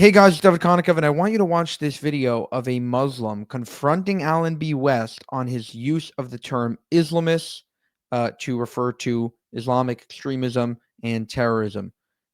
Hey guys, it's David Konnikov, and I want you to watch this video of a Muslim confronting Alan B. West on his use of the term Islamist to refer to Islamic extremism and terrorism.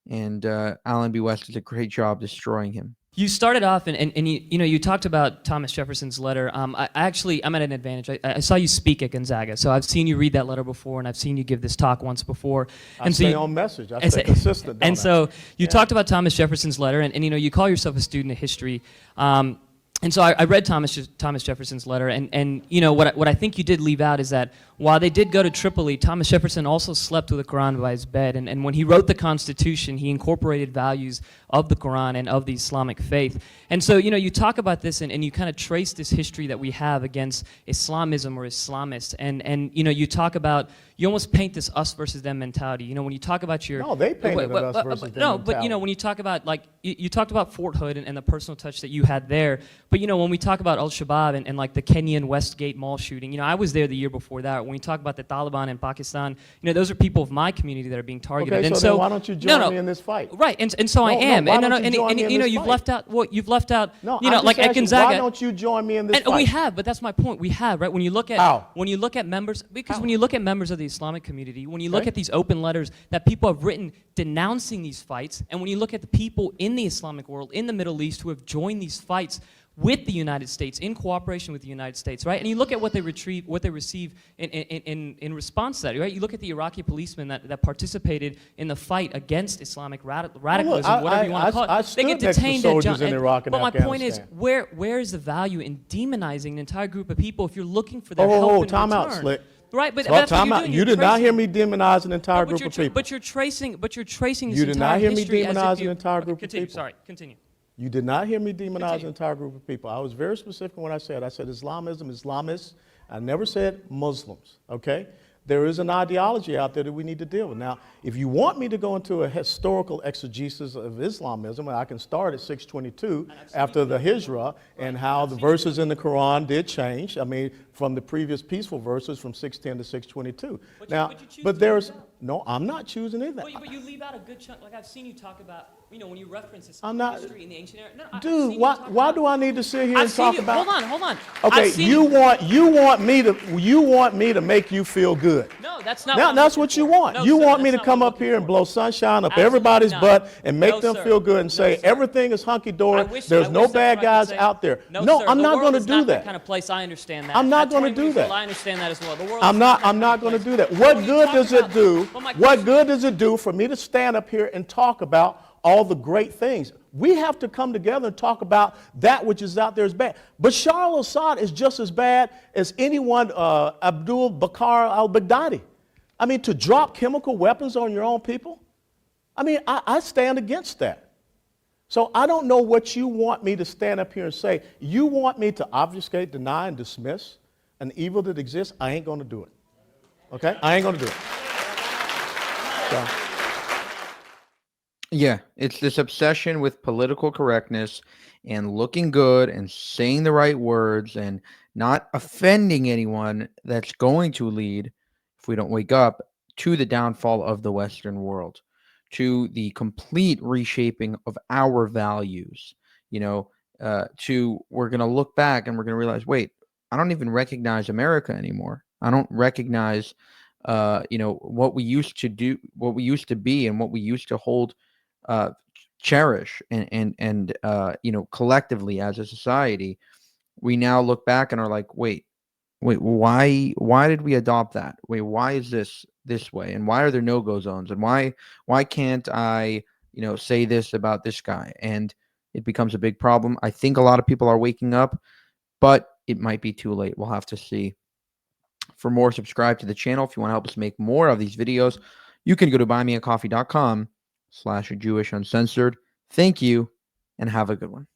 And Alan B. West does a great job destroying him. You started off and you talked about Thomas Jefferson's letter. I'm at an advantage. I saw you speak at Gonzaga, so I've seen you read that letter before, and I've seen you give this talk once before. I stay on message. I stay consistent. And so you talked about Thomas Jefferson's letter, and you call yourself a student of history. And so I read Thomas Jefferson's letter, and what I think you did leave out is that while they did go to Tripoli, Thomas Jefferson also slept with the Quran by his bed, and when he wrote the Constitution, he incorporated values of the Quran and of the Islamic faith. And so you talk about this, and you kind of trace this history that we have against Islamism or Islamists, and you talk about, you almost paint this us versus them mentality. When you talk about your... No, they painted us versus them No, mentality. but when you talk about, like, you talked about Fort Hood and the personal touch that you had there, but when we talk about Al-Shabaab and like the Kenyan Westgate mall shooting, I was there the year before that. When we talk about the Taliban in Pakistan, those are people of my community that are being targeted. Okay, and so then why don't you join me in this fight? Right, and so I am. Why don't you join me in this you've fight? left out, well, you've left out, No, like at Gonzaga. why don't you join me in this fight? We have, but that's my point. We have, right? When you look at How? when you look at members, because How? when you look at members of the Islamic community, when you look at these open letters that people have written denouncing these fights, and when you look at the people in the Islamic world, in the Middle East, who have joined these fights with the United States, in cooperation with the United States, right? And you look at what they receive in response to that, right? You look at the Iraqi policemen that participated in the fight against Islamic radicalism, whatever you want to call it. They get detained soldiers in Iraq and But my point is, Afghanistan. where is the value in demonizing an entire group of people if you're looking for their help in time return? out, Slick. Right, but that's what time you're out. doing. You You're did not hear tracing- me demonize an entire group of people. But you're tracing this You did not entire hear me history as if demonize an you- entire group of Continue, people. sorry, continue. You did not hear me demonize Continue. an entire group of people. I was very specific in what I said. I said Islamism, Islamists. I never said Muslims, okay? There is an ideology out there that we need to deal with. Now, if you want me to go into a historical exegesis of Islamism, I can start at 622 after the Hijrah and how the verses in the Quran did change. I mean, from the previous peaceful verses from 610 to 622. But there's, no, I'm not choosing anything. But you leave out a good chunk. Like I've seen you talk about, when you reference this I'm not- history in the ancient era. No, I've Dude, seen why do I need to sit here and talk about? Hold on. Okay, I've seen you want me to make you feel good. No, that's not. Now that's what you want. No, You sir, want me that's to not come what up I'm here looking and for. blow sunshine up Absolutely everybody's not. butt and make No, them sir. feel good and No, say sir. everything is hunky dory. I There's no wish bad that's what I guys could say. out there. No, No, sir, I'm the not world going to is do not that. kind of place. I understand that. I'm not At gonna 10 do years that. old, I understand that as well. The world I'm is not that kind going of to do place. that. But What when you good talk does it about- do? but my What question- good does it do for me to stand up here and talk about all the great things? We have to come together and talk about that which is out there is bad. Bashar al-Assad is just as bad as anyone, Abdul Bakr al-Baghdadi. I mean, to drop chemical weapons on your own people? I mean, I stand against that. So I don't know what you want me to stand up here and say. You want me to obfuscate, deny, and dismiss an evil that exists? I ain't going to do it. Okay? I ain't going to do it. So. Yeah, it's this obsession with political correctness and looking good and saying the right words and not offending anyone that's going to lead, if we don't wake up, to the downfall of the Western world, to the complete reshaping of our values, to we're going to look back and we're going to realize, wait, I don't even recognize America anymore. I don't recognize, what we used to do, what we used to be, and what we used to hold, cherish, and collectively as a society. We now look back and are like, wait, why did we adopt that? Wait, why is this way? And why are there no-go zones? And why can't I, say this about this guy? And it becomes a big problem. I think a lot of people are waking up, but it might be too late. We'll have to see. For more, subscribe to the channel. If you want to help us make more of these videos, you can go to buymeacoffee.com/JewishUncensored. Thank you, and have a good one.